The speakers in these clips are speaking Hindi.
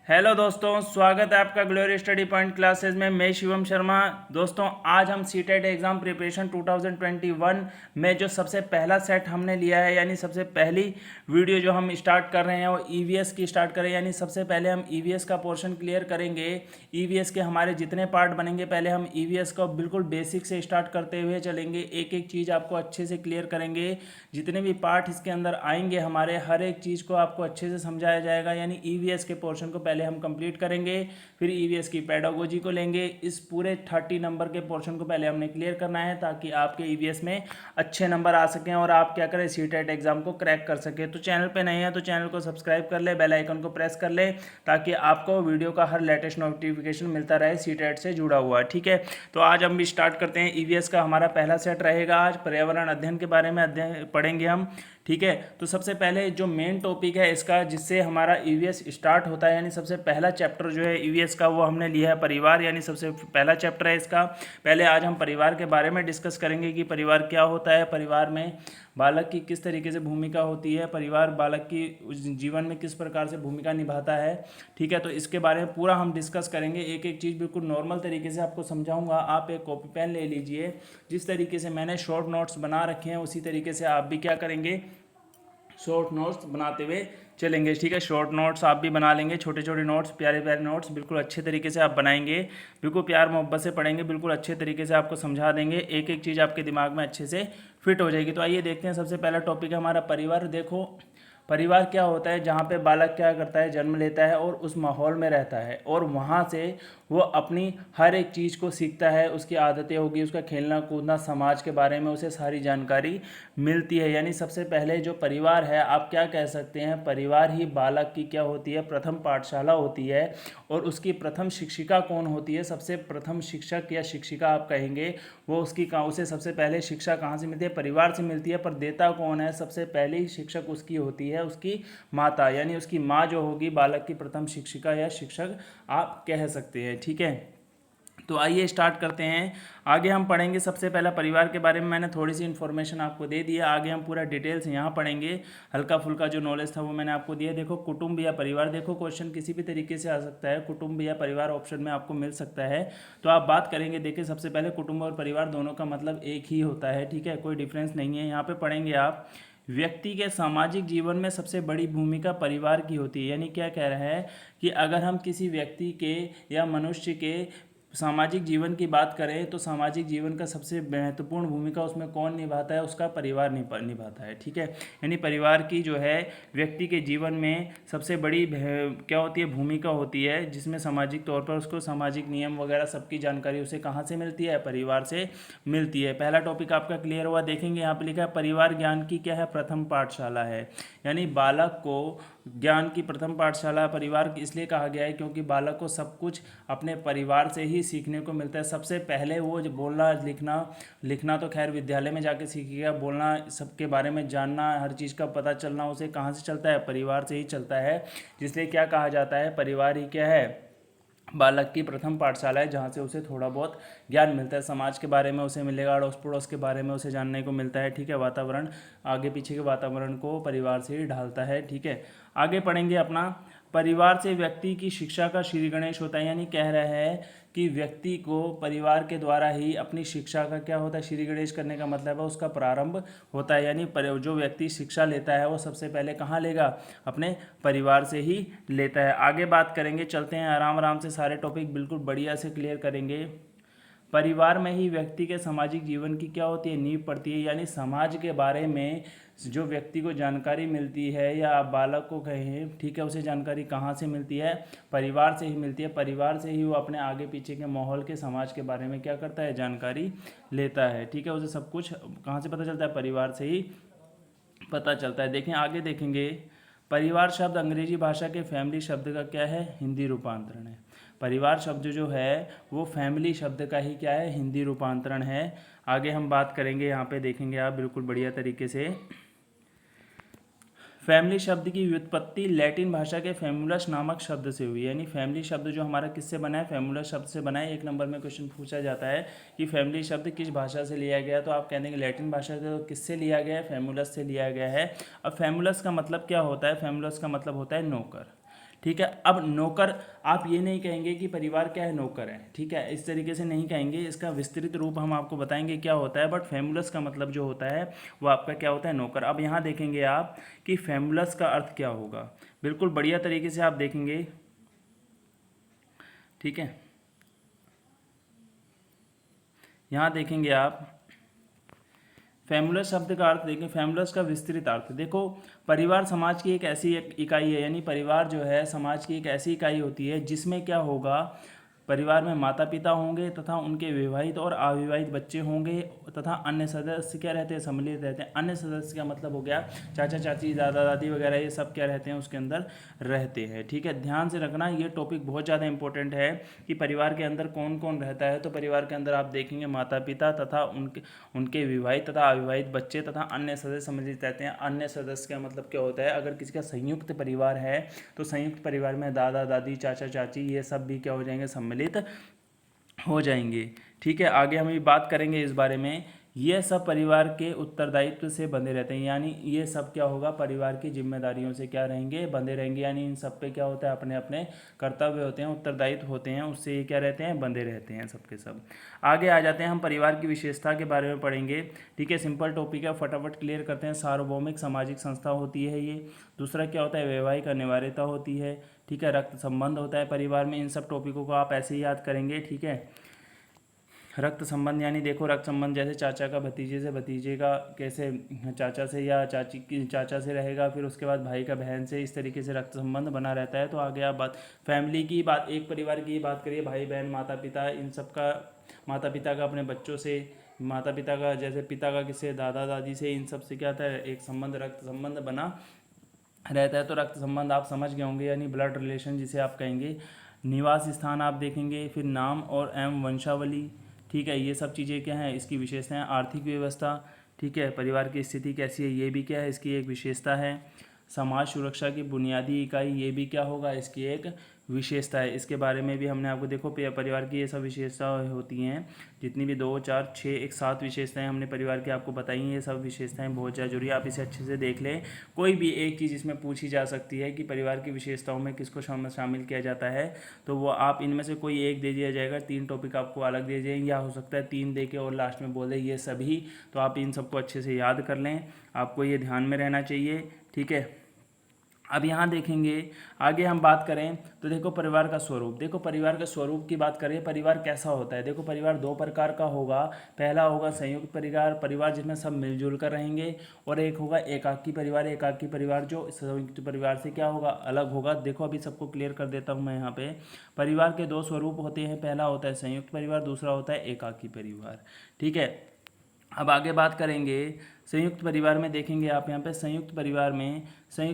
हेलो दोस्तों, स्वागत है आपका ग्लोरी स्टडी पॉइंट क्लासेस में। मैं शिवम शर्मा। दोस्तों, आज हम सीटेट एग्ज़ाम प्रिपरेशन 2021 में जो सबसे पहला सेट हमने लिया है, यानी सबसे पहली वीडियो जो हम स्टार्ट कर रहे हैं वो ईवीएस की स्टार्ट करें। यानी सबसे पहले हम ईवीएस का पोर्शन क्लियर करेंगे। ईवीएस के हमारे जितने पार्ट बनेंगे, पहले हम ईवीएस को बिल्कुल बेसिक से स्टार्ट करते हुए चलेंगे। एक एक चीज़ आपको अच्छे से क्लियर करेंगे। जितने भी पार्ट इसके अंदर आएंगे, हमारे हर एक चीज़ को आपको अच्छे से समझाया जाएगा। यानी ईवीएस के पोर्शन को पहले हम कंप्लीट करेंगे, फिर ईवीएस की पेडागोजी को लेंगे। इस पूरे 30 नंबर के पोर्शन को पहले हमने क्लियर करना है, ताकि आपके ईवीएस में अच्छे नंबर आ सकें और आप क्या करें, सीटेट एग्जाम को क्रैक कर सकें। तो चैनल पे नए हैं तो चैनल को सब्सक्राइब कर ले, बेल आइकन को प्रेस कर ले, ताकि आपको वीडियो का हर लेटेस्ट नोटिफिकेशन मिलता रहे सीटेट से जुड़ा हुआ। ठीक है, तो आज हम भी स्टार्ट करते हैं। ईवीएस का हमारा पहला सेट रहेगा। आज पर्यावरण अध्ययन के बारे में अध्ययन पढ़ेंगे हम। ठीक है, तो सबसे पहले जो मेन टॉपिक है इसका, जिससे हमारा ईवीएस स्टार्ट होता है, यानी सबसे पहला चैप्टर जो है ईवीएस का, वो हमने लिया है परिवार। यानी सबसे पहला चैप्टर है इसका। पहले आज हम परिवार के बारे में डिस्कस करेंगे कि परिवार क्या होता है, परिवार में बालक की किस तरीके से भूमिका होती है, परिवार बालक की जीवन में किस प्रकार से भूमिका निभाता है। ठीक है, तो इसके बारे में पूरा हम डिस्कस करेंगे। एक एक चीज़ बिल्कुल नॉर्मल तरीके से आपको समझाऊंगा। आप एक कॉपी पेन ले लीजिए। जिस तरीके से मैंने शॉर्ट नोट्स बना रखे हैं, उसी तरीके से आप भी क्या करेंगे, शॉर्ट नोट्स बनाते हुए चलेंगे। ठीक है, शॉर्ट नोट्स आप भी बना लेंगे। छोटे छोटे नोट्स, प्यारे प्यारे नोट्स बिल्कुल अच्छे तरीके से आप बनाएंगे। बिल्कुल प्यार मोहब्बत से पढ़ेंगे, बिल्कुल अच्छे तरीके से आपको समझा देंगे। एक एक चीज़ आपके दिमाग में अच्छे से फिट हो जाएगी। तो आइए देखते हैं। सबसे पहला टॉपिक है हमारा परिवार। देखो, परिवार क्या होता है, जहाँ पे बालक क्या करता है, जन्म लेता है और उस माहौल में रहता है, और वहाँ से वो अपनी हर एक चीज़ को सीखता है। उसकी आदतें होगी, उसका खेलना कूदना, समाज के बारे में उसे सारी जानकारी मिलती है। यानी सबसे पहले जो परिवार है, आप क्या कह सकते हैं, परिवार ही बालक की क्या होती है, प्रथम पाठशाला होती है। और उसकी प्रथम शिक्षिका कौन होती है, सबसे प्रथम शिक्षक या शिक्षिका आप कहेंगे, वो उसकी उसे सबसे पहले शिक्षा कहाँ से मिलती है, परिवार से मिलती है। पर देता कौन है, सबसे पहली शिक्षक उसकी होती है, उसकी माता। यानी उसकी माँ जो होगी बालक की प्रथम शिक्षिका या शिक्षक आप कह सकते हैं। ठीक है, तो आइए स्टार्ट करते हैं। आगे हम पढ़ेंगे। सबसे पहला परिवार के बारे में मैंने थोड़ी सी इन्फॉर्मेशन आपको दे दी है। आगे हम पूरा डिटेल्स यहाँ पढ़ेंगे। हल्का फुल्का जो नॉलेज था वो मैंने आपको दिया। देखो, कुटुंब या परिवार, देखो क्वेश्चन किसी भी तरीके से आ सकता है। कुटुंब या परिवार ऑप्शन में आपको मिल सकता है। तो आप बात करेंगे। देखिए, सबसे पहले कुटुंब और परिवार दोनों का मतलब एक ही होता है। ठीक है, कोई डिफरेंस नहीं है। यहाँ पे पढ़ेंगे आप, व्यक्ति के सामाजिक जीवन में सबसे बड़ी भूमिका परिवार की होती है। यानी क्या कह रहा है कि अगर हम किसी व्यक्ति के या मनुष्य के सामाजिक जीवन की बात करें, तो सामाजिक जीवन का सबसे महत्वपूर्ण भूमिका उसमें कौन निभाता है, उसका परिवार निभाता है। ठीक है, यानी परिवार की जो है व्यक्ति के जीवन में सबसे बड़ी क्या होती है, भूमिका होती है, जिसमें सामाजिक तौर पर उसको सामाजिक नियम वगैरह सबकी जानकारी उसे कहाँ से मिलती है, परिवार से मिलती है। पहला टॉपिक आपका क्लियर हुआ। देखेंगे यहाँ पर लिखा है, परिवार ज्ञान की क्या है, प्रथम पाठशाला है। यानी बालक को ज्ञान की प्रथम पाठशाला परिवार इसलिए कहा गया है क्योंकि बालक को सब कुछ अपने परिवार से ही सीखने को मिलता है। सबसे पहले वो जो बोलना लिखना, लिखना तो खैर विद्यालय में जाके सीखेगा, बोलना, सबके बारे में जानना, हर चीज़ का पता चलना उसे कहाँ से चलता है, परिवार से ही चलता है। जिसलिए क्या कहा जाता है, परिवार ही क्या है, बालक की प्रथम पाठशाला है, जहाँ से उसे थोड़ा बहुत ज्ञान मिलता है। समाज के बारे में उसे मिलेगा, अड़ोस पड़ोस के बारे में उसे जानने को मिलता है। ठीक है, वातावरण, आगे पीछे के वातावरण को परिवार से ही ढालता है। ठीक है, आगे पढ़ेंगे अपना। परिवार से व्यक्ति की शिक्षा का श्री गणेश होता है। यानी कह रहा है कि व्यक्ति को परिवार के द्वारा ही अपनी शिक्षा का क्या होता है, श्री गणेश करने का मतलब है उसका प्रारंभ होता है। यानी जो व्यक्ति शिक्षा लेता है वो सबसे पहले कहाँ लेगा, अपने परिवार से ही लेता है। आगे बात करेंगे, चलते हैं आराम आराम से, सारे टॉपिक बिल्कुल बढ़िया से क्लियर करेंगे। परिवार में ही व्यक्ति के सामाजिक जीवन की क्या होती है, नींव पड़ती है। यानी समाज के बारे में जो व्यक्ति को जानकारी मिलती है, या आप बालक को कहें, ठीक है, उसे जानकारी कहाँ से मिलती है, परिवार से ही मिलती है। परिवार से ही वो अपने आगे पीछे के माहौल के, समाज के बारे में क्या करता है, जानकारी लेता है। ठीक है, उसे सब कुछ कहाँ से पता चलता है, परिवार से ही पता चलता है। देखें, आगे देखेंगे। परिवार शब्द अंग्रेजी भाषा के फैमिली शब्द का क्या है, हिंदी रूपांतरण है। परिवार शब्द जो है वो फैमिली शब्द का ही क्या है, हिंदी रूपांतरण है। आगे हम बात करेंगे, यहाँ पे देखेंगे आप बिल्कुल बढ़िया तरीके से। फैमिली शब्द की व्युत्पत्ति लैटिन भाषा के फैमुलस नामक शब्द से हुई। यानी फैमिली शब्द जो हमारा किससे बना है, फैमुलस शब्द से बना है। एक नंबर में क्वेश्चन पूछा जाता है कि फैमिली शब्द किस भाषा से लिया गया, तो आप कहते हैं कि लैटिन भाषा से। तो किससे लिया गया है, फैमुलस से लिया गया है। अब फैमुलस का मतलब क्या होता है, फैमुलस का मतलब होता है नौकर। ठीक है। अब नौकर, आप ये नहीं कहेंगे कि परिवार क्या है, नौकर है, ठीक है, इस तरीके से नहीं कहेंगे, इसका विस्तृत रूप हम आपको बताएंगे क्या होता है, बट फैमुलस का मतलब जो होता है वो आपका क्या होता है, नौकर। अब यहाँ देखेंगे आप कि फैमुलस का अर्थ क्या होगा, बिल्कुल बढ़िया तरीके से आप देखेंगे, ठीक है। यहाँ देखेंगे आप फैमुलस शब्द का अर्थ देखें, फैमुलस का विस्तृत अर्थ देखो, परिवार समाज की एक ऐसी एक इकाई है, यानी परिवार जो है समाज की एक ऐसी इकाई होती है जिसमें क्या होगा, परिवार में माता पिता होंगे तथा उनके विवाहित और अविवाहित बच्चे होंगे तथा अन्य सदस्य क्या रहते हैं, सम्मिलित रहते हैं। अन्य सदस्य का मतलब हो गया चाचा चाची दादा दादी वगैरह, ये सब क्या रहते हैं उसके अंदर रहते हैं, ठीक है। ध्यान से रखना, ये टॉपिक बहुत ज़्यादा इंपॉर्टेंट है कि परिवार के अंदर कौन कौन रहता है। तो परिवार के अंदर आप देखेंगे माता पिता तथा उनके उनके विवाहित तथा अविवाहित बच्चे तथा अन्य सदस्य सम्मिलित रहते हैं। अन्य सदस्य का मतलब क्या होता है, अगर किसी का संयुक्त परिवार है तो संयुक्त परिवार में दादा दादी चाचा चाची ये सब भी क्या हो जाएंगे, सम्मिलित हो जाएंगे, ठीक है। आगे हम ये बात करेंगे इस बारे में, ये सब परिवार के उत्तरदायित्व से बंधे रहते हैं, यानी ये सब क्या होगा, परिवार की जिम्मेदारियों से क्या रहेंगे, बंधे रहेंगे, यानी इन सब पे क्या होता है, अपने अपने कर्तव्य होते हैं, उत्तरदायित्व होते हैं, उससे ये क्या रहते हैं, बंधे रहते हैं सबके सब। आगे आ जाते हैं, हम परिवार की विशेषता के बारे में पढ़ेंगे, ठीक है। सिंपल टॉपिक है, फटाफट क्लियर करते हैं। सार्वभौमिक सामाजिक संस्था होती है ये। दूसरा क्या होता है, वैवाहिक अनिवार्यता होती है, ठीक है। रक्त संबंध होता है परिवार में। इन सब टॉपिकों को आप ऐसे ही याद करेंगे, ठीक है। रक्त संबंध यानी देखो, रक्त संबंध जैसे चाचा का भतीजे से, भतीजे का कैसे चाचा से या चाची की चाचा से रहेगा, फिर उसके बाद भाई का बहन से, इस तरीके से रक्त संबंध बना रहता है। तो आगे आप बात फैमिली की बात, एक परिवार की बात करिए, भाई बहन माता पिता, इन सब का, माता पिता का अपने बच्चों से, माता पिता का जैसे पिता का किससे, दादा दादी से, इन सब से क्या था, एक संबंध, रक्त संबंध बना रहता है। तो रक्त संबंध आप समझ गए होंगे, यानी ब्लड रिलेशन जिसे आप कहेंगे। निवास स्थान आप देखेंगे, फिर नाम और एवं वंशावली, ठीक है, ये सब चीज़ें क्या हैं, इसकी विशेषताएं। आर्थिक व्यवस्था, ठीक है, परिवार की स्थिति कैसी है, ये भी क्या है, इसकी एक विशेषता है। समाज सुरक्षा की बुनियादी इकाई, ये भी क्या होगा, इसकी एक विशेषता है। इसके बारे में भी हमने आपको देखो, परिवार की ये सब विशेषताएं होती हैं, जितनी भी 2 4 6 एक 7 विशेषताएं हमने परिवार की आपको बताई हैं। ये सब विशेषताएं बहुत ज़्यादा जरूरी है, आप इसे अच्छे से देख लें। कोई भी एक चीज़ इसमें पूछी जा सकती है कि परिवार की विशेषताओं में किसको शामिल किया जाता है, तो वो आप इनमें से कोई एक दे दिया जाएगा, 3 टॉपिक आपको अलग दे जाएंगे, या हो सकता है 3 दे के और लास्ट में बोले ये सभी। तो आप इन सबको अच्छे से याद कर लें, आपको ये ध्यान में रहना चाहिए, ठीक है। अब यहाँ देखेंगे, आगे हम बात करें तो देखो परिवार का स्वरूप, देखो परिवार के स्वरूप की बात करें, परिवार कैसा होता है। देखो परिवार 2 प्रकार का होगा, पहला होगा संयुक्त परिवार, परिवार जिसमें सब मिलजुल कर रहेंगे, और एक होगा एकाकी परिवार। एकाकी परिवार जो संयुक्त परिवार से क्या होगा, अलग होगा। देखो अभी सबको क्लियर कर देता हूँ मैं यहाँ पे। परिवार के 2 स्वरूप होते हैं, पहला होता है संयुक्त परिवार, दूसरा होता है एकाकी परिवार, ठीक है। अब आगे बात करेंगे संयुक्त परिवार में, देखेंगे आप यहाँ पे संयुक्त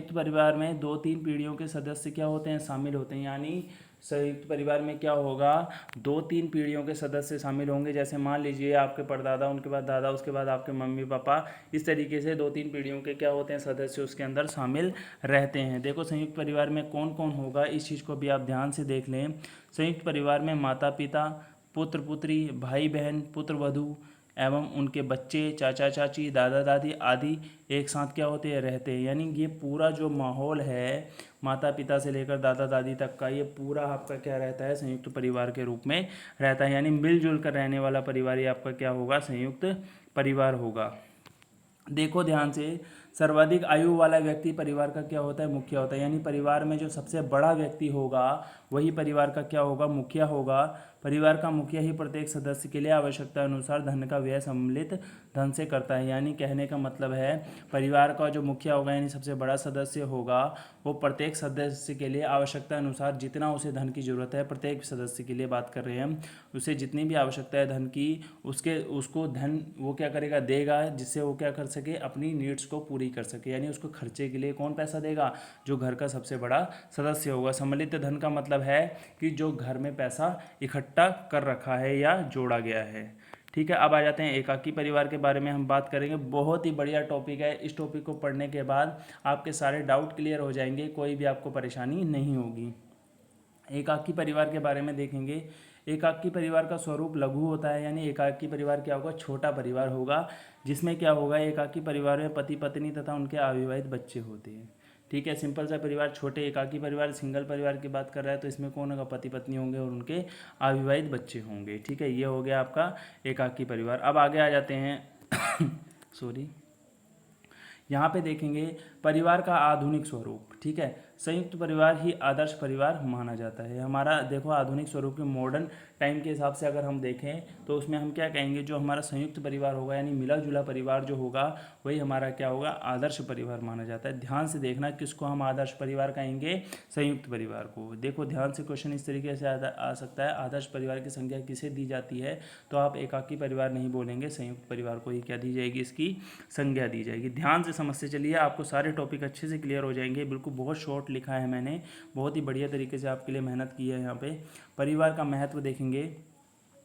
परिवार में 2-3 पीढ़ियों के सदस्य क्या होते हैं, शामिल होते हैं। यानी संयुक्त परिवार में क्या होगा, 2-3 पीढ़ियों के सदस्य शामिल होंगे। जैसे मान लीजिए आपके परदादा, उनके बाद दादा, उसके बाद आपके मम्मी पापा, इस तरीके से 2-3 पीढ़ियों के क्या होते हैं, सदस्य उसके अंदर शामिल रहते हैं। देखो संयुक्त परिवार में कौन कौन होगा, इस चीज़ को भी आप ध्यान से देख लें। संयुक्त परिवार में माता पिता, पुत्र पुत्री, भाई बहन, पुत्र वधू एवं उनके बच्चे, चाचा चाची, दादा दादी आदि एक साथ क्या होते हैं, रहते हैं। यानी ये पूरा जो माहौल है, माता पिता से लेकर दादा दादी तक का, ये पूरा आपका क्या रहता है, संयुक्त परिवार के रूप में रहता है। यानी मिलजुल कर रहने वाला परिवार ये आपका क्या होगा, संयुक्त परिवार होगा। देखो ध्यान से, सर्वाधिक आयु वाला व्यक्ति परिवार का क्या होता है, मुखिया होता है। यानी परिवार में जो सबसे बड़ा व्यक्ति होगा वही परिवार का क्या होगा, मुखिया होगा। परिवार का मुखिया ही प्रत्येक सदस्य के लिए आवश्यकता अनुसार धन का व्यय सम्मिलित धन से करता है। यानी कहने का मतलब है, परिवार का जो मुखिया होगा यानी सबसे बड़ा सदस्य होगा, वो प्रत्येक सदस्य के लिए आवश्यकता अनुसार जितना उसे धन की जरूरत है, प्रत्येक सदस्य के लिए बात कर रहे हैं हम, उसे जितनी भी आवश्यकता है धन की, उसको धन वो क्या करेगा, देगा, जिससे वो क्या कर सके, अपनी नीड्स को पूरी कर सके। यानी उसको खर्चे के लिए कौन पैसा देगा, जो घर का सबसे बड़ा सदस्य होगा। सम्मिलित धन का मतलब है कि जो घर में पैसा इकट्ठा कर रखा है या जोड़ा गया है, ठीक है। अब आ जाते हैं एकाकी परिवार के बारे में हम बात करेंगे। बहुत ही बढ़िया टॉपिक है, इस टॉपिक को पढ़ने के बाद आपके सारे डाउट क्लियर हो जाएंगे, कोई भी आपको परेशानी नहीं होगी। एकाकी परिवार के बारे में देखेंगे। एकाकी परिवार का स्वरूप लघु होता है, यानी एकाकी परिवार क्या होगा, छोटा परिवार होगा, जिसमें क्या होगा, एकाकी परिवार में पति पत्नी तथा उनके अविवाहित बच्चे होते हैं, ठीक है। सिंपल सा परिवार, छोटे एकाकी परिवार, सिंगल परिवार की बात कर रहा है तो इसमें कौन होगा, पति पत्नी होंगे और उनके अविवाहित बच्चे होंगे। ठीक है, ये हो गया आपका एकाकी परिवार। अब आगे आ जाते हैं सॉरी, यहाँ पे देखेंगे परिवार का आधुनिक स्वरूप। ठीक है, संयुक्त परिवार ही आदर्श परिवार माना जाता है। हमारा देखो आधुनिक स्वरूप के मॉडर्न टाइम के हिसाब से अगर हम देखें तो उसमें हम क्या कहेंगे, जो हमारा संयुक्त परिवार होगा यानी मिला जुला परिवार जो होगा वही हमारा क्या होगा, आदर्श परिवार माना जाता है। ध्यान से देखना किसको हम आदर्श परिवार कहेंगे, संयुक्त परिवार को। देखो ध्यान से क्वेश्चन इस तरीके से आ सकता है, आदर्श परिवार की संज्ञा किसे दी जाती है, तो आप एकाकी परिवार नहीं बोलेंगे, संयुक्त परिवार को ही क्या दी जाएगी, इसकी संज्ञा दी जाएगी। ध्यान से समझते चलिए, आपको सारे टॉपिक अच्छे से क्लियर हो जाएंगे। बिल्कुल बहुत शॉर्ट लिखा है मैंने, बहुत ही बढ़िया तरीके से आपके लिए मेहनत की है। यहाँ पे परिवार का महत्व देखेंगे,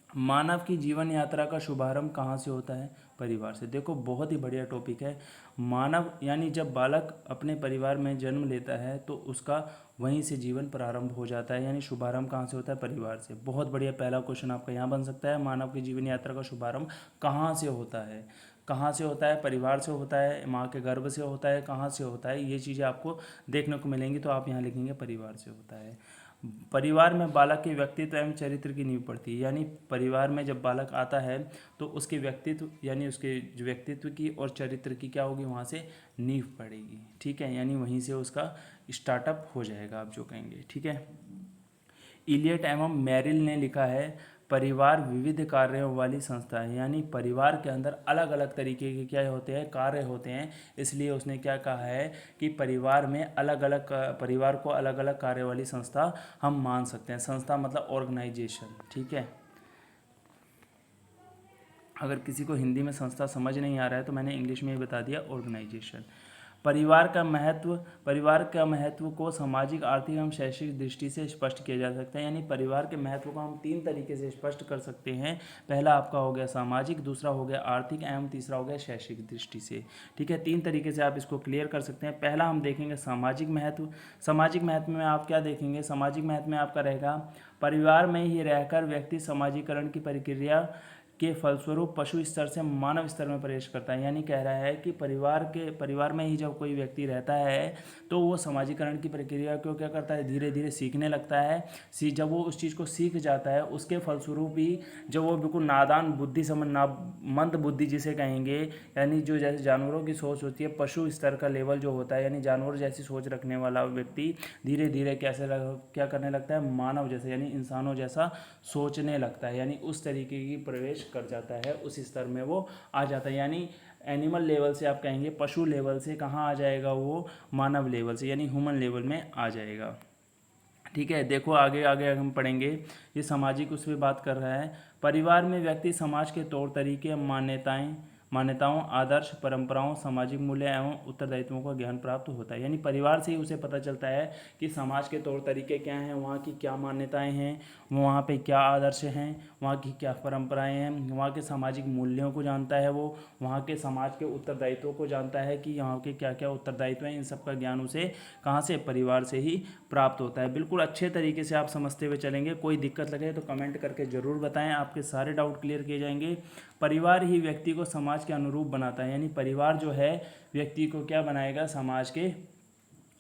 मानव की जीवन यात्रा का शुभारंभ कहाँ से होता है, परिवार से। देखो बहुत ही बढ़िया टॉपिक है। मानव यानी जब बालक अपने परिवार में जन्म लेता है तो उसका वहीं से जीवन प्रारंभ हो जाता है, यानी शुभारंभ कहाँ से होता है, परिवार से। बहुत बढ़िया, पहला क्वेश्चन आपका यहाँ बन सकता है, मानव की जीवन यात्रा का शुभारंभ कहाँ से होता है, कहाँ से होता है, परिवार से होता है, माँ के गर्भ से होता है, कहाँ से होता है, ये चीज़ें आपको देखने को मिलेंगी। तो आप यहाँ लिखेंगे परिवार से होता है। परिवार में बालक के व्यक्तित्व एवं चरित्र की नींव पड़ती है, यानी परिवार में जब बालक आता है तो उसके व्यक्तित्व यानी उसके जो व्यक्तित्व की और चरित्र की क्या होगी, वहाँ से नींव पड़ेगी। ठीक है, यानी वहीं से उसका स्टार्टअप हो जाएगा, आप जो कहेंगे। ठीक है, इलियट एवं मैरिल ने लिखा है, परिवार विविध कार्यों वाली संस्था है, यानी परिवार के अंदर अलग अलग तरीके के क्या होते हैं, कार्य होते हैं। इसलिए उसने क्या कहा है कि परिवार में अलग अलग, परिवार को अलग अलग कार्य वाली संस्था हम मान सकते हैं। संस्था मतलब ऑर्गेनाइजेशन। ठीक है, अगर किसी को हिंदी में संस्था समझ नहीं आ रहा है तो मैंने इंग्लिश में ही बता दिया, ऑर्गेनाइजेशन। परिवार का महत्व को सामाजिक, आर्थिक एवं शैक्षिक दृष्टि से स्पष्ट किया जा सकता है, यानी परिवार के महत्व को हम 3 तरीके से स्पष्ट कर सकते हैं। पहला आपका हो गया सामाजिक, दूसरा हो गया आर्थिक एवं तीसरा हो गया शैक्षिक दृष्टि से। ठीक है, 3 तरीके से आप इसको क्लियर कर सकते हैं। पहला हम देखेंगे सामाजिक महत्व। सामाजिक महत्व में आप क्या देखेंगे, सामाजिक महत्व में आपका रहेगा, परिवार में ही रहकर व्यक्ति समाजीकरण की प्रक्रिया के फलस्वरूप पशु स्तर से मानव स्तर में प्रवेश करता है। यानी कह रहा है कि परिवार में ही जब कोई व्यक्ति रहता है तो वो समाजीकरण की प्रक्रिया को क्या करता है, धीरे धीरे सीखने लगता है। जब वो उस चीज़ को सीख जाता है उसके फलस्वरूप ही जब वो बिल्कुल नादान बुद्धि मंद बुद्धि जिसे कहेंगे, यानी जो जैसे जानवरों की सोच होती है, पशु स्तर का लेवल जो होता है, यानी जानवर जैसी सोच रखने वाला व्यक्ति धीरे धीरे क्या करने लगता है, मानव जैसे यानी इंसानों जैसा सोचने लगता है, यानी उस तरीके की प्रवेश कर जाता है, उस स्तर में वो आ जाता है। यानी एनिमल लेवल से आप कहेंगे, पशु लेवल से कहाँ आ जाएगा, वो मानव लेवल से यानी ह्यूमन लेवल में आ जाएगा। ठीक है, देखो आगे आगे हम पढ़ेंगे, ये सामाजिक उस पर बात कर रहा है। परिवार में व्यक्ति समाज के तौर तरीके, मान्यताओं, आदर्श, परंपराओं, सामाजिक मूल्य एवं उत्तरदायित्वों का ज्ञान प्राप्त होता है। यानी परिवार से ही उसे पता चलता है कि समाज के तौर तरीके क्या हैं, वहाँ की क्या मान्यताएं हैं, वहाँ पे क्या आदर्श हैं, वहाँ की क्या परंपराएं हैं, वहाँ के सामाजिक मूल्यों को जानता है वो, वहाँ के समाज के उत्तरदायित्वों को जानता है कि यहाँ के क्या क्या उत्तरदायित्व हैं। इन सब का ज्ञान उसे कहाँ से, परिवार से ही प्राप्त होता है। बिल्कुल अच्छे तरीके से आप समझते हुए चलेंगे। कोई दिक्कत लगे तो कमेंट करके ज़रूर बताएं, आपके सारे डाउट क्लियर किए जाएंगे। परिवार ही व्यक्ति को समाज के अनुरूप बनाता है, यानी परिवार जो है व्यक्ति को क्या बनाएगा, समाज के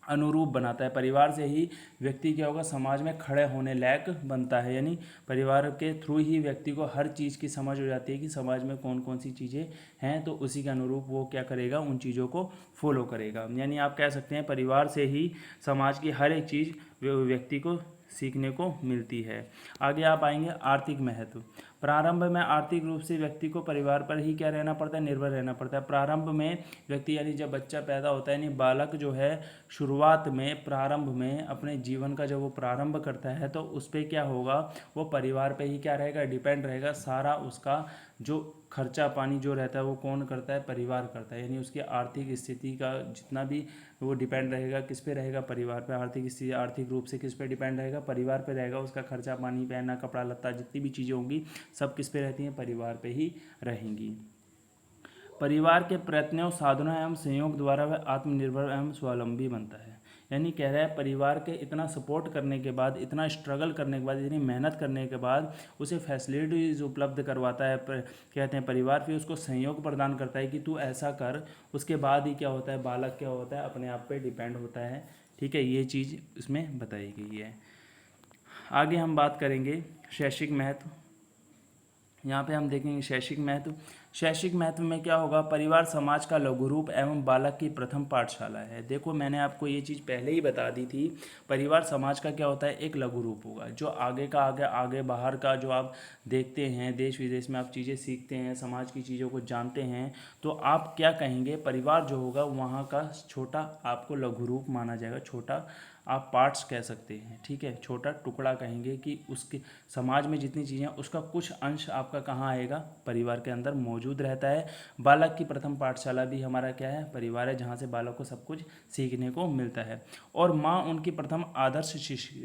अनुरूप बनाता है। परिवार से ही व्यक्ति क्या होगा, समाज में खड़े होने लायक बनता है, यानी परिवार के थ्रू ही व्यक्ति को हर चीज़ की समझ हो जाती है कि समाज में कौन कौन सी चीज़ें हैं, तो उसी के अनुरूप वो क्या करेगा, उन चीज़ों को फॉलो करेगा। यानी आप कह सकते हैं परिवार से ही समाज की हर एक चीज़ व्यक्ति को सीखने को मिलती है। आगे आप आएंगे आर्थिक महत्व। प्रारंभ में आर्थिक रूप से व्यक्ति को परिवार पर ही क्या रहना पड़ता है, निर्भर रहना पड़ता है। प्रारंभ में व्यक्ति यानी जब बच्चा पैदा होता है, यानी बालक जो है शुरुआत में, प्रारंभ में अपने जीवन का जब वो प्रारंभ करता है तो उस पर क्या होगा, वो परिवार पे ही क्या रहेगा, डिपेंड रहेगा। सारा उसका जो खर्चा पानी जो रहता है वो कौन करता है, परिवार करता है। यानी उसकी आर्थिक स्थिति का जितना भी वो डिपेंड रहेगा, किस पे रहेगा, परिवार पे। आर्थिक स्थिति आर्थिक रूप से किस पे डिपेंड रहेगा, परिवार पे रहेगा। उसका खर्चा पानी, पहनना, कपड़ा लत्ता, जितनी भी चीज़ें होंगी सब किस पे रहती हैं, परिवार पे ही रहेंगी। परिवार के प्रयत्नों, साधनों एवं संयोग द्वारा वह आत्मनिर्भर एवं स्वावलंबी बनता है। यानी कह रहा है परिवार के इतना सपोर्ट करने के बाद, इतना स्ट्रगल करने के बाद, इतनी मेहनत करने के बाद उसे फैसिलिटीज़ उपलब्ध करवाता है, कहते हैं परिवार फिर उसको सहयोग प्रदान करता है कि तू ऐसा कर। उसके बाद ही क्या होता है, बालक क्या होता है, अपने आप पे डिपेंड होता है। ठीक है, ये चीज़ इसमें बताई गई है। आगे हम बात करेंगे शैक्षिक महत्व। यहाँ पे हम देखेंगे शैक्षिक महत्व। शैक्षिक महत्व में क्या होगा, परिवार समाज का लघु रूप एवं बालक की प्रथम पाठशाला है। देखो मैंने आपको ये चीज़ पहले ही बता दी थी, परिवार समाज का क्या होता है, एक लघु रूप होगा, जो आगे का आगे बाहर का जो आप देखते हैं, देश विदेश में आप चीज़ें सीखते हैं, समाज की चीज़ों को जानते हैं, तो आप क्या कहेंगे, परिवार जो होगा वहाँ का छोटा आपको लघु रूप माना जाएगा, छोटा आप पार्ट्स कह सकते हैं। ठीक है, छोटा टुकड़ा कहेंगे कि उसके समाज में जितनी चीज़ें उसका कुछ अंश आपका कहाँ आएगा, परिवार के अंदर मौजूद रहता है। बालक की प्रथम पाठशाला भी हमारा क्या है, परिवार है, जहाँ से बालक को सब कुछ सीखने को मिलता है। और माँ उनकी प्रथम आदर्श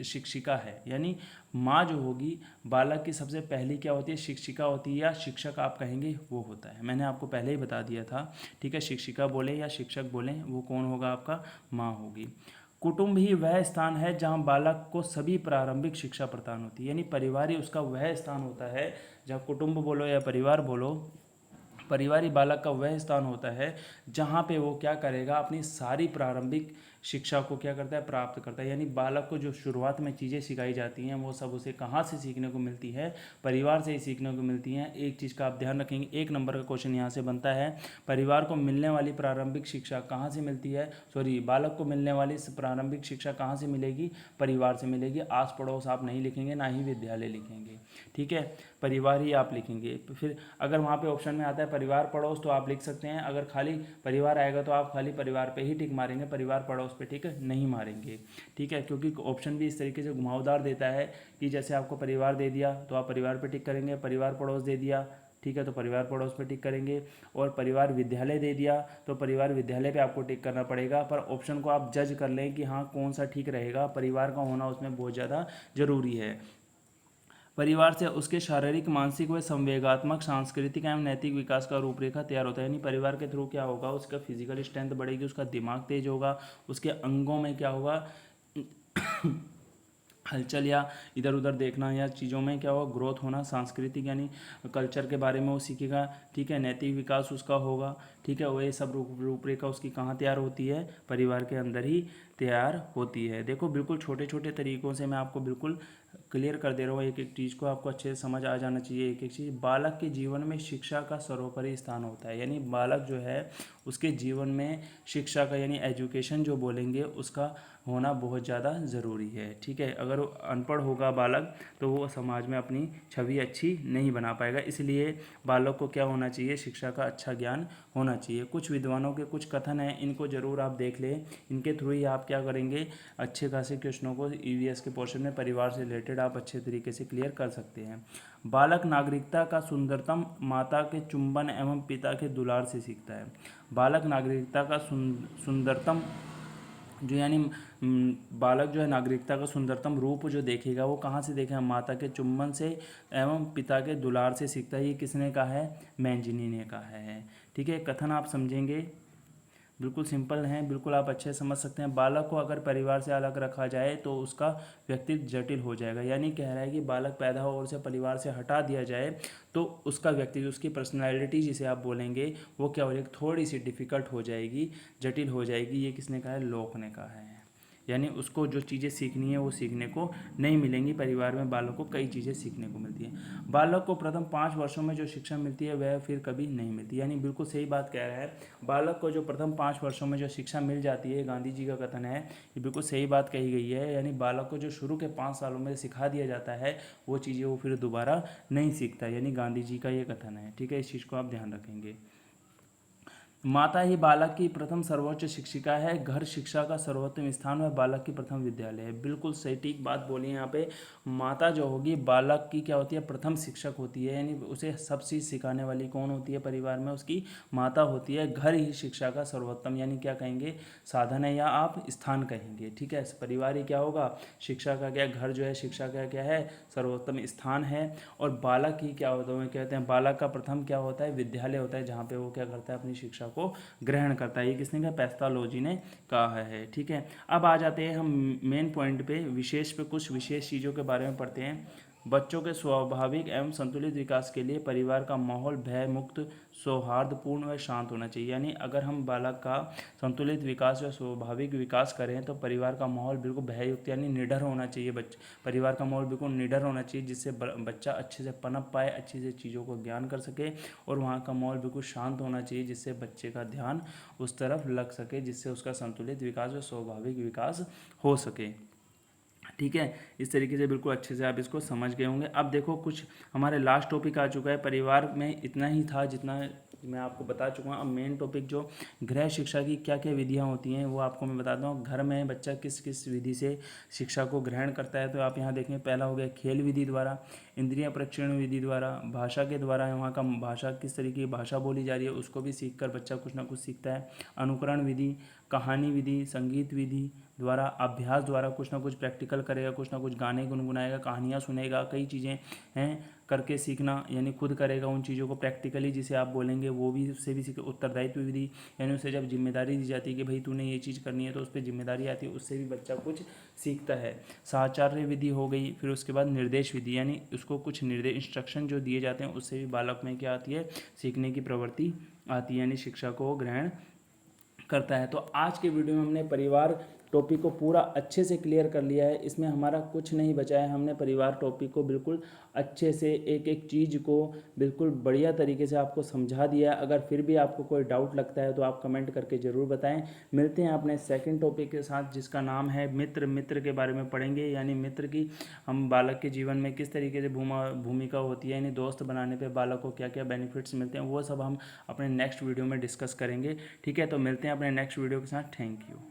शिक्षिका है, यानी माँ जो होगी बालक की सबसे पहली क्या होती है, शिक्षिका होती है, या शिक्षक आप कहेंगे वो होता है। मैंने आपको पहले ही बता दिया था। ठीक है, शिक्षिका बोले या शिक्षक बोले, वो कौन होगा, आपका माँ होगी। कुटुंब ही वह स्थान है जहाँ बालक को सभी प्रारंभिक शिक्षा प्रदान होती है, यानी परिवार ही उसका वह स्थान होता है, जहाँ कुटुंब बोलो या परिवार बोलो, परिवार ही बालक का वह स्थान होता है जहाँ पे वो क्या करेगा, अपनी सारी प्रारंभिक शिक्षा को क्या करता है, प्राप्त करता है। यानी बालक को जो शुरुआत में चीज़ें सिखाई जाती हैं वो सब उसे कहाँ से सीखने को मिलती है, परिवार से ही सीखने को मिलती हैं। एक चीज़ का आप ध्यान रखेंगे, 1 नंबर का क्वेश्चन यहाँ से बनता है, परिवार को मिलने वाली प्रारंभिक शिक्षा कहाँ से मिलती है, सॉरी बालक को मिलने वाली प्रारंभिक शिक्षा कहाँ से मिलेगी, परिवार से मिलेगी। आस पड़ोस आप नहीं लिखेंगे, ना ही विद्यालय लिखेंगे। ठीक है, परिवार ही आप लिखेंगे। फिर अगर वहाँ पे ऑप्शन में आता है परिवार पड़ोस तो आप लिख सकते हैं, अगर खाली परिवार आएगा तो आप खाली परिवार पे ही टिक मारेंगे, परिवार पड़ोस पे टिक नहीं मारेंगे। ठीक है, क्योंकि ऑप्शन भी इस तरीके से घुमावदार देता है कि जैसे आपको परिवार दे दिया तो आप परिवार पे टिक करेंगे, परिवार पड़ोस दे दिया, ठीक है, तो परिवार पड़ोस पे टिक करेंगे, और परिवार विद्यालय दे दिया तो परिवार विद्यालय पे आपको टिक करना पड़ेगा। पर ऑप्शन को आप जज कर लें कि हाँ कौन सा ठीक रहेगा, परिवार का होना उसमें बहुत ज़्यादा ज़रूरी है। परिवार से उसके शारीरिक, मानसिक व संवेगात्मक, सांस्कृतिक एवं नैतिक विकास का रूपरेखा तैयार होता है। यानी परिवार के थ्रू क्या होगा, उसका फिजिकल स्ट्रेंथ बढ़ेगी, उसका दिमाग तेज होगा, उसके अंगों में क्या होगा हलचल या इधर उधर देखना, या चीज़ों में क्या होगा, ग्रोथ होना, सांस्कृतिक यानी कल्चर के बारे में वो सीखेगा। ठीक है, नैतिक विकास उसका होगा। ठीक है, वो ये सब रूपरेखा उसकी कहाँ तैयार होती है, परिवार के अंदर ही तैयार होती है। देखो बिल्कुल छोटे छोटे तरीक़ों से मैं आपको बिल्कुल क्लियर कर दे रहा हूँ, एक एक चीज़ को आपको अच्छे से समझ आ जाना चाहिए। एक एक चीज़, बालक के जीवन में शिक्षा का सर्वोपरि स्थान होता है, यानी बालक जो है उसके जीवन में शिक्षा का यानी एजुकेशन जो बोलेंगे उसका होना बहुत ज़्यादा ज़रूरी है। ठीक है, अगर वो अनपढ़ होगा बालक तो वो समाज में अपनी छवि अच्छी नहीं बना पाएगा, इसलिए बालक को क्या होना चाहिए, शिक्षा का अच्छा ज्ञान होना चाहिए। कुछ विद्वानों के कुछ कथन हैं, इनको ज़रूर आप देख लें, इनके थ्रू ही आप क्या करेंगे, अच्छे खासे क्वेश्चनों को ईवीएस के पोर्शन में परिवार से रिलेटेड आप अच्छे तरीके से क्लियर कर सकते हैं। बालक नागरिकता का सुंदरतम माता के चुंबन एवं पिता के दुलार से सीखता है। बालक नागरिकता का सुंदरतम जो यानी बालक जो है नागरिकता का सुंदरतम रूप जो देखेगा वो कहाँ से देखेगा, माता के चुंबन से एवं पिता के दुलार से सीखता है। ये किसने कहा है, मैंजिनी ने कहा है। ठीक है, कथन आप समझेंगे, बिल्कुल सिंपल हैं, बिल्कुल आप अच्छे समझ सकते हैं। बालक को अगर परिवार से अलग रखा जाए तो उसका व्यक्तित्व जटिल हो जाएगा, यानी कह रहा है कि बालक पैदा हो और उसे परिवार से हटा दिया जाए तो उसका व्यक्तित्व, उसकी पर्सनैलिटी जिसे आप बोलेंगे वो क्या हो जाएगी, थोड़ी सी डिफ़िकल्ट हो जाएगी, जटिल हो जाएगी। ये किसने कहा है, लोक ने कहा है। यानी उसको जो चीज़ें सीखनी है वो सीखने को नहीं मिलेंगी, परिवार में बालक को कई चीज़ें सीखने को मिलती हैं। बालक को प्रथम 5 वर्षों में जो शिक्षा मिलती है वह फिर कभी नहीं मिलती, यानी बिल्कुल सही बात कह रहा है। बालक को जो प्रथम 5 वर्षों में जो शिक्षा मिल जाती है, गांधी जी का कथन है, ये बिल्कुल सही बात कही गई है। यानी बालक को जो शुरू के 5 सालों में सिखा दिया जाता है वो चीज़ें वो फिर दोबारा नहीं सीखता, यानी गांधी जी का ये कथन है। ठीक है, इस चीज़ को आप ध्यान रखेंगे। माता ही बालक की प्रथम सर्वोच्च शिक्षिका है, घर शिक्षा का सर्वोत्तम स्थान व बालक की प्रथम विद्यालय है। बिल्कुल सटीक बात बोली है यहाँ पे। माता जो होगी बालक की क्या होती है, प्रथम शिक्षक होती है, यानी उसे सब चीज़ सिखाने वाली कौन होती है परिवार में, उसकी माता होती है। घर ही शिक्षा का सर्वोत्तम यानी क्या कहेंगे, साधन है या आप स्थान कहेंगे। ठीक है, परिवार ही क्या होगा, शिक्षा का क्या, घर जो है शिक्षा का क्या है, सर्वोत्तम स्थान है। और बालक ही क्या होता है, कहते हैं बालक का प्रथम क्या होता है, विद्यालय होता है, जहाँ पे वो क्या करता है, अपनी शिक्षा को ग्रहण करता है। ये किसने कहा? पेस्टालोजी ने कहा है। ठीक है, अब आ जाते हैं हम मेन पॉइंट पे, विशेष पे कुछ विशेष चीज़ों के बारे में पढ़ते हैं। बच्चों के स्वाभाविक एवं संतुलित विकास के लिए परिवार का माहौल भय मुक्त, सौहार्दपूर्ण व शांत होना चाहिए। यानी अगर हम बालक का संतुलित विकास व स्वाभाविक विकास करें तो परिवार का माहौल बिल्कुल भययुक्त यानी निडर होना चाहिए। परिवार का माहौल बिल्कुल निडर होना चाहिए, जिससे बच्चा अच्छे से पनप पाए, अच्छे से चीज़ों को ज्ञान कर सके। और वहाँ का माहौल बिल्कुल शांत होना चाहिए, जिससे बच्चे का ध्यान उस तरफ लग सके, जिससे उसका संतुलित विकास व स्वाभाविक विकास हो सके। ठीक है, इस तरीके से बिल्कुल अच्छे से आप इसको समझ गए होंगे। अब देखो कुछ हमारे लास्ट टॉपिक आ चुका है। परिवार में इतना ही था जितना मैं आपको बता चुका हूँ। अब मेन टॉपिक जो गृह शिक्षा की क्या क्या विधियाँ होती हैं वो आपको मैं बताता हूँ। घर में बच्चा किस किस विधि से शिक्षा को ग्रहण करता है, तो आप यहाँ देखें, पहला हो गया खेल विधि द्वारा, इंद्रिय परीक्षण विधि द्वारा, भाषा के द्वारा, वहाँ का भाषा किस तरीके की भाषा बोली जा रही है उसको भी सीख कर बच्चा कुछ ना कुछ सीखता है। अनुकरण विधि, कहानी विधि, संगीत विधि द्वारा, अभ्यास द्वारा कुछ ना कुछ प्रैक्टिकल करेगा, कुछ ना कुछ गाने गुनगुनाएगा, कहानियाँ सुनेगा, कई चीज़ें हैं करके सीखना, यानी खुद करेगा उन चीज़ों को प्रैक्टिकली, जिसे आप बोलेंगे वो भी उससे भी सीखे। उत्तरदायित्व विधि, यानी उसे जब जिम्मेदारी दी जाती है कि भाई तूने ये चीज़ करनी है तो उस पर जिम्मेदारी आती है, उससे भी बच्चा कुछ सीखता है। साचार्य विधि हो गई। फिर उसके बाद निर्देश विधि, यानी उसको कुछ निर्देश इंस्ट्रक्शन जो दिए जाते हैं उससे भी बालक में क्या आती है? सीखने की प्रवृत्ति आती है, यानी शिक्षा को ग्रहण करता है। तो आज के वीडियो में हमने परिवार टॉपिक को पूरा अच्छे से क्लियर कर लिया है। इसमें हमारा कुछ नहीं बचा है। हमने परिवार टॉपिक को बिल्कुल अच्छे से एक एक चीज़ को बिल्कुल बढ़िया तरीके से आपको समझा दिया है। अगर फिर भी आपको कोई डाउट लगता है तो आप कमेंट करके ज़रूर बताएं। मिलते हैं अपने सेकंड टॉपिक के साथ, जिसका नाम है मित्र। मित्र के बारे में पढ़ेंगे, यानी मित्र की हम बालक के जीवन में किस तरीके से भूमिका होती है, यानी दोस्त बनाने पर बालक को क्या क्या बेनिफिट्स मिलते हैं, वो सब हम अपने नेक्स्ट वीडियो में डिस्कस करेंगे। ठीक है, तो मिलते हैं अपने नेक्स्ट वीडियो के साथ। Thank you.